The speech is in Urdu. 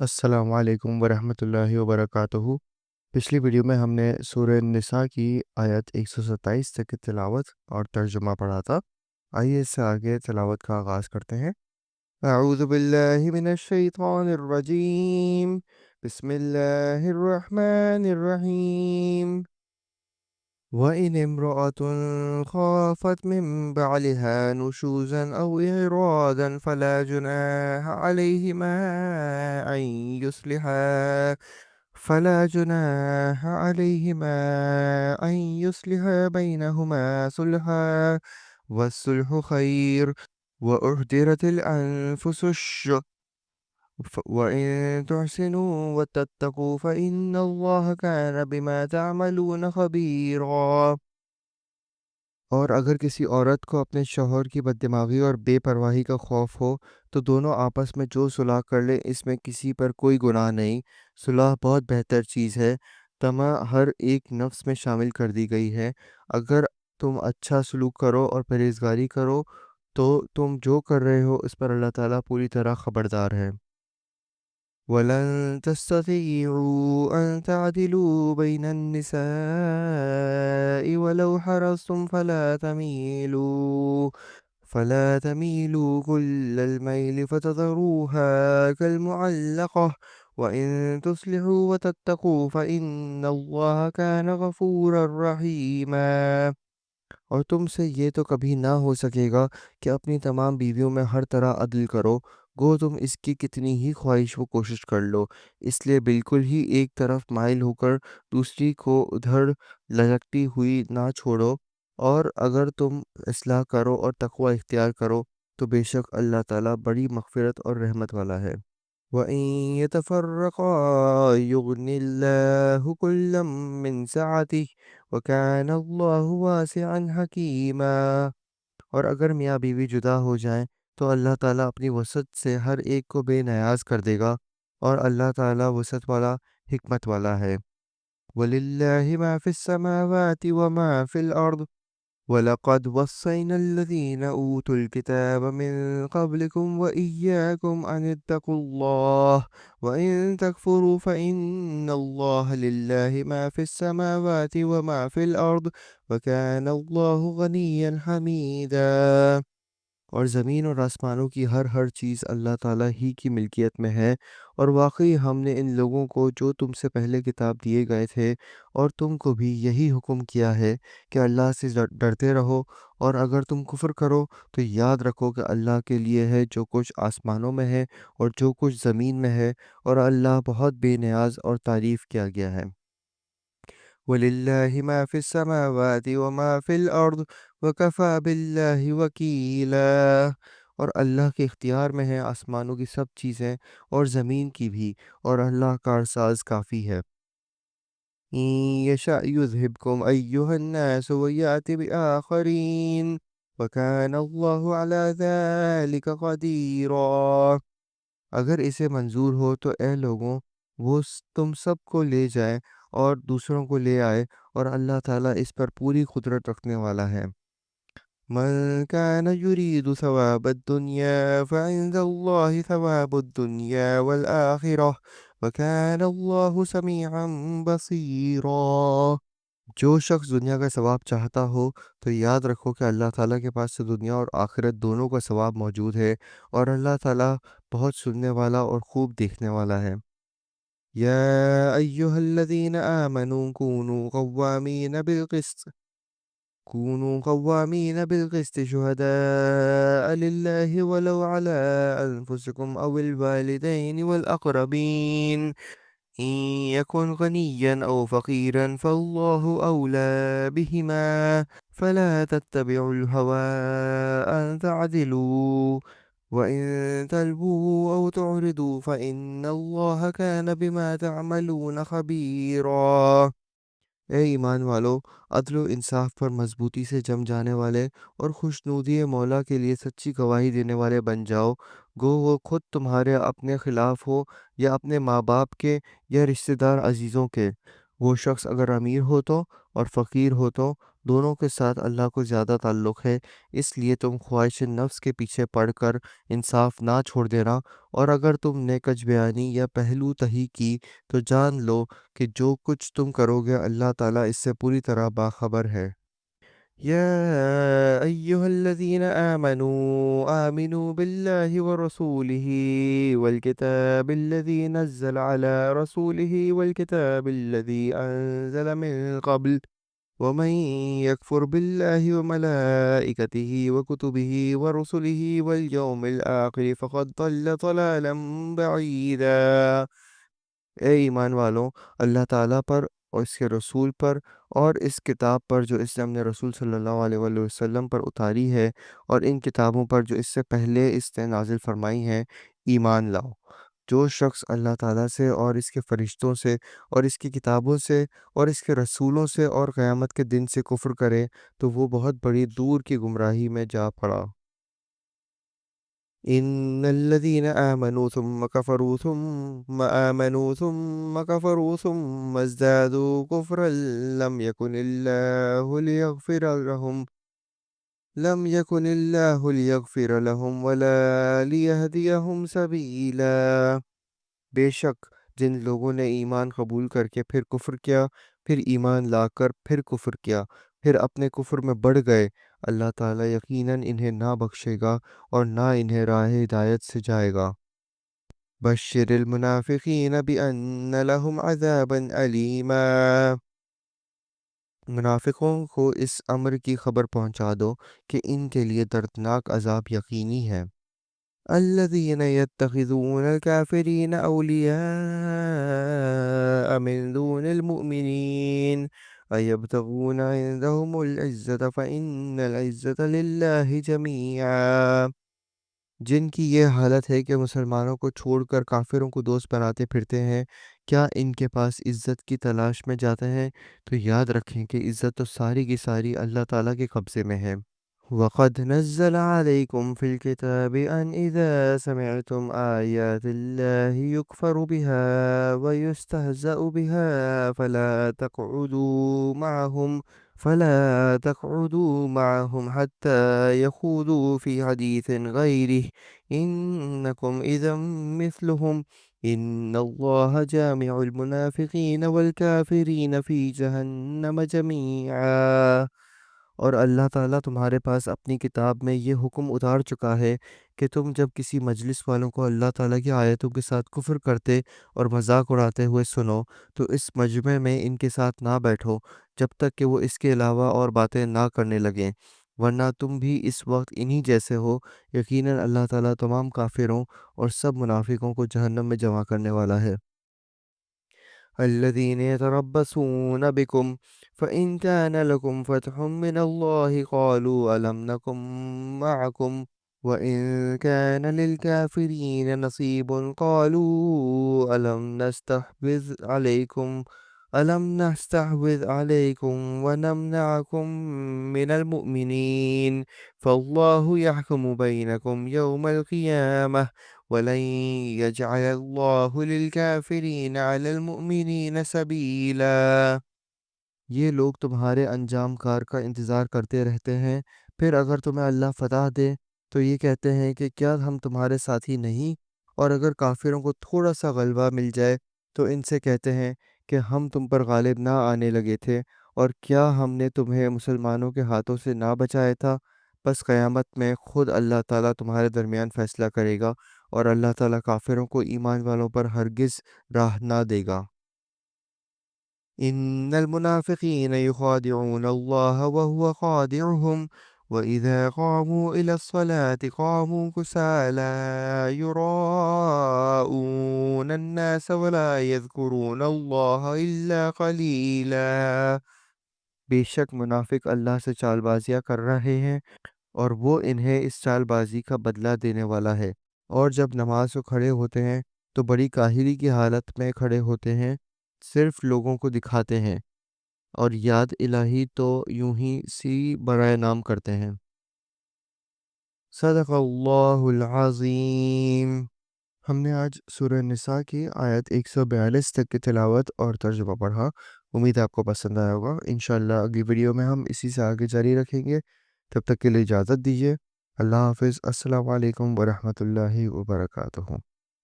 السلام علیکم ورحمۃ اللہ وبرکاتہ۔ پچھلی ویڈیو میں ہم نے سورہ نساء کی آیت 127 تک کی تلاوت اور ترجمہ پڑھا تھا۔ آئیے اس سے آگے تلاوت کا آغاز کرتے ہیں۔ اعوذ باللہ من الشیطان الرجیم، بسم اللہ الرحمن الرحیم۔ وَإِنِ امْرَأَةٌ خَافَتْ مِنْ بَعْلِهَا نُشُوزًا أَوْ إِعْرَاضًا فَلَا جُنَاحَ عَلَيْهِمَا أَنْ يُصْلِحَا بَيْنَهُمَا صُلْحًا وَالصُّلْحُ خَيْرٌ وَأُحْضِرَتِ الْأَنْفُسُ الشُّحَّ وَإِن تُحْسِنُوا وَتَتَّقُوا فَإِنَّ اللَّهَ كَانَ بِمَا تَعْمَلُونَ خَبِيرًا۔ اور اگر کسی عورت کو اپنے شوہر کی بددماغی اور بے پرواہی کا خوف ہو تو دونوں آپس میں جو صلح کر لیں، اس میں کسی پر کوئی گناہ نہیں۔ صلح بہت بہتر چیز ہے۔ طمع ہر ایک نفس میں شامل کر دی گئی ہے۔ اگر تم اچھا سلوک کرو اور پرہیزگاری کرو تو تم جو کر رہے ہو اس پر اللہ تعالیٰ پوری طرح خبردار ہے۔ وَلَن تَسْتَطِيعُوا أَن تَعْدِلُوا بَيْنَ النِّسَاءِ وَلَوْ حَرَصْتُمْ فَلَا تَمِيلُوا كُلَّ الْمَيْلِ فَتَذَرُوهَا كَالْمُعَلَّقَةِ وَإِن تُصْلِحُوا وَتَتَّقُوا فَإِنَّ اللَّهَ كَانَ غَفُورًا رَّحِيمًا۔ اور تم سے یہ تو کبھی نہ ہو سکے گا کہ اپنی تمام بیویوں میں ہر طرح عدل کرو، گو تم اس کی کتنی ہی خواہش و کوشش کر لو، اس لیے بالکل ہی ایک طرف مائل ہو کر دوسری کو ادھر لچکتی ہوئی نہ چھوڑو۔ اور اگر تم اصلاح کرو اور تقوی اختیار کرو تو بے شک اللہ تعالیٰ بڑی مغفرت اور رحمت والا ہے۔ وَإِن يَتَفَرَّقَا يُغْنِ اللَّهُ كُلًّا مِّن سَعَتِهِ وَكَانَ اللَّهُ وَاسِعًا حَكِيمًا۔ اور اگر میاں بیوی جدا ہو جائیں تو اللہ تعالیٰ اپنی وسعت سے ہر ایک کو بے نیاز کر دے گا، اور اللہ تعالیٰ وسعت والا، حکمت والا ہے۔ وَلِلَّهِ مَا فِي السَّمَاوَاتِ وَمَا فِي الْأَرْضِ وَلَقَدْ وَصَّيْنَا الَّذِينَ أُوتُوا الْكِتَابَ مِن قَبْلِكُمْ وَإِيَّاكُمْ أَنِ اتَّقُوا اللَّهَ وَإِن تَكْفُرُوا فَإِنَّ اللَّهَ لِلَّهِ مَا فِي السَّمَاوَاتِ وَمَا فِي الْأَرْضِ وَكَانَ اللَّهُ غَنِيًّا حَمِيدًا۔ اور زمین اور آسمانوں کی ہر چیز اللہ تعالیٰ ہی کی ملکیت میں ہے، اور واقعی ہم نے ان لوگوں کو جو تم سے پہلے کتاب دیے گئے تھے اور تم کو بھی یہی حکم کیا ہے کہ اللہ سے ڈرتے رہو، اور اگر تم کفر کرو تو یاد رکھو کہ اللہ کے لیے ہے جو کچھ آسمانوں میں ہے اور جو کچھ زمین میں ہے، اور اللہ بہت بے نیاز اور تعریف کیا گیا ہے۔ وَلِلَّهِ مَا فِي السَّمَاوَاتِ وَمَا فِي الْأَرْضِ وَكَفَى بِاللَّهِ وَكِيلًا۔ اور اللہ کے اختیار میں ہیں آسمانوں کی سب چیزیں اور زمین کی بھی، اور اللہ کارساز کافی ہے۔ إِن يَشَأْ يُذْهِبْكُمْ أَيُّهَا النَّاسُ وَيَأْتِ بِآخَرِينَ وَكَانَ اللَّهُ عَلَى ذَلِكَ قَدِيرًا۔ اگر اسے منظور ہو تو اے لوگوں وہ تم سب کو لے جائے اور دوسروں کو لے آئے، اور اللہ تعالیٰ اس پر پوری قدرت رکھنے والا ہے۔ من كان يريد ثواب الدنيا فعند الله ثواب الدنيا والآخرة وكان الله سميعا بصيرا۔ جو شخص دنیا کا ثواب چاہتا ہو تو یاد رکھو کہ اللہ تعالیٰ کے پاس سے دنیا اور آخرت دونوں کا ثواب موجود ہے، اور اللہ تعالیٰ بہت سننے والا اور خوب دیکھنے والا ہے۔ یا ایہا الذین آمنوا كونوا قوامین بالقسط شہداء للہ ولو علی انفسکم او الوالدین والاقربین إن يكن غنيا أو فقيرا فالله أولى بهما فلا تتبعوا الهوى أن تعدلوا وإن تلووا أو تعرضوا فإن الله كان بما تعملون خبيرا۔ اے ایمان والو، عدل و انصاف پر مضبوطی سے جم جانے والے اور خوشنودی مولا کے لیے سچی گواہی دینے والے بن جاؤ، گو وہ خود تمہارے اپنے خلاف ہو یا اپنے ماں باپ کے یا رشتہ دار عزیزوں کے، وہ شخص اگر امیر ہو تو اور فقیر ہو تو دونوں کے ساتھ اللہ کو زیادہ تعلق ہے، اس لیے تم خواہش نفس کے پیچھے پڑ کر انصاف نہ چھوڑ دینا، اور اگر تم نے کچھ بیانی یا پہلو تہی کی تو جان لو کہ جو کچھ تم کرو گے اللہ تعالیٰ اس سے پوری طرح باخبر ہے۔ يا أيها الذين آمنوا بالله ورسوله والكتاب الذي نزل على رسوله والكتاب الذي أنزل من قبل ومن يكفر بالله وملائكته وكتبه ورسله واليوم الآخر فقد ضل ضلالا بعيدا۔ اے ایمان والو، اللہ تعالیٰ پر اور اس کے رسول پر اور اس کتاب پر جو اس نے اپنے رسول صلی اللہ علیہ وآلہ وسلم پر اتاری ہے، اور ان کتابوں پر جو اس سے پہلے اس نے نازل فرمائی ہیں، ایمان لاؤ۔ جو شخص اللہ تعالیٰ سے اور اس کے فرشتوں سے اور اس کی کتابوں سے اور اس کے رسولوں سے اور قیامت کے دن سے کفر کرے تو وہ بہت بڑی دور کی گمراہی میں جا پڑا۔ إن الذين آمنوا ثم كفروا ثم آمنوا ثم كفروا ثم ازدادوا كفرا لم يكن الله ليغفر لهم ولا ليهديهم سبيلا۔ بے شک جن لوگوں نے ایمان قبول کر کے پھر کفر کیا، پھر ایمان لا کر پھر کفر کیا، پھر اپنے کفر میں بڑھ گئے، اللہ تعالیٰ یقیناً انہیں نہ بخشے گا اور نہ انہیں راہ ہدایت سے جائے گا۔ بشر المنافقین بأن لهم عذابا علیما۔ منافقوں کو اس امر کی خبر پہنچا دو کہ ان کے لیے دردناک عذاب یقینی ہے۔ الذين يتخذون الكافرين أولياء من دون المؤمنين أيبتغون عندهم العزة فإن العزة لله جميعا۔ جن کی یہ حالت ہے کہ مسلمانوں کو چھوڑ کر کافروں کو دوست بناتے پھرتے ہیں، کیا ان کے پاس عزت کی تلاش میں جاتے ہیں؟ تو یاد رکھیں کہ عزت تو ساری کی ساری اللہ تعالیٰ کے قبضے میں ہے۔ وَقَدْ نَزَّلَ عَلَيْكُمْ فِي الْكِتَابِ أَنْ إِذَا سَمِعْتُمْ آيَاتِ اللَّهِ يُكْفَرُ بِهَا وَيُسْتَهْزَأُ بِهَا فَلَا تَقْعُدُوا مَعَهُمْ حَتَّى يَخُوضُوا فِي حَدِيثٍ غَيْرِهِ إِنَّكُمْ إِذًا مِثْلُهُمْ إِنَّ اللَّهَ جَامِعُ الْمُنَافِقِينَ وَالْكَافِرِينَ فِي جَهَنَّمَ جَمِيعًا۔ اور اللہ تعالیٰ تمہارے پاس اپنی کتاب میں یہ حکم اتار چکا ہے کہ تم جب کسی مجلس والوں کو اللہ تعالیٰ کی آیتوں کے ساتھ کفر کرتے اور مذاق اڑاتے ہوئے سنو تو اس مجمع میں ان کے ساتھ نہ بیٹھو جب تک کہ وہ اس کے علاوہ اور باتیں نہ کرنے لگیں، ورنہ تم بھی اس وقت انہی جیسے ہو۔ یقیناً اللہ تعالیٰ تمام کافروں اور سب منافقوں کو جہنم میں جمع کرنے والا ہے۔ الذين يتربصون بكم فإن كان لكم فتح من الله قالوا ألم نكن معكم وإن كان للكافرين نصيب قالوا ألم نستحوذ عليكم ونمنعكم من المؤمنين فالله يحكم بينكم يوم القيامة وَلَن يَجْعَلَ اللَّهُ لِلْكَافِرِينَ عَلَى الْمُؤْمِنِينَ سَبِيلًا۔ یہ لوگ تمہارے انجام کار کا انتظار کرتے رہتے ہیں، پھر اگر تمہیں اللہ فتح دے تو یہ کہتے ہیں کہ کیا ہم تمہارے ساتھی نہیں، اور اگر کافروں کو تھوڑا سا غلبہ مل جائے تو ان سے کہتے ہیں کہ ہم تم پر غالب نہ آنے لگے تھے، اور کیا ہم نے تمہیں مسلمانوں کے ہاتھوں سے نہ بچایا تھا۔ بس قیامت میں خود اللہ تعالیٰ تمہارے درمیان فیصلہ کرے گا، اور اللہ تعالیٰ کافروں کو ایمان والوں پر ہرگز راہ نہ دے گا۔ ان المنافقین یخادعون اللہ وهو خادعهم وَإِذَا قَامُوا إِلَى الصَّلَاةِ قَامُوا كُسَالَىٰ يُرَاءُونَ النَّاسَ وَلَا يَذْكُرُونَ اللَّهَ إِلَّا قَلِيلًا۔ بے شک منافق اللہ سے چال بازیاں کر رہے ہیں اور وہ انہیں اس چال بازی کا بدلہ دینے والا ہے، اور جب نماز کو کھڑے ہوتے ہیں تو بڑی کاہلی کی حالت میں کھڑے ہوتے ہیں، صرف لوگوں کو دکھاتے ہیں، اور یاد الہی تو یوں ہی سی برائے نام کرتے ہیں۔ صدق اللہ العظیم۔ ہم نے آج سورہ نساء کی آیت 142 تک کی تلاوت اور ترجمہ پڑھا۔ امید ہے آپ کو پسند آیا ہوگا۔ انشاءاللہ اگلی ویڈیو میں ہم اسی سے آگے جاری رکھیں گے۔ تب تک کے لیے اجازت دیجیے۔ اللہ حافظ۔ السلام علیکم ورحمۃ اللہ وبرکاتہ۔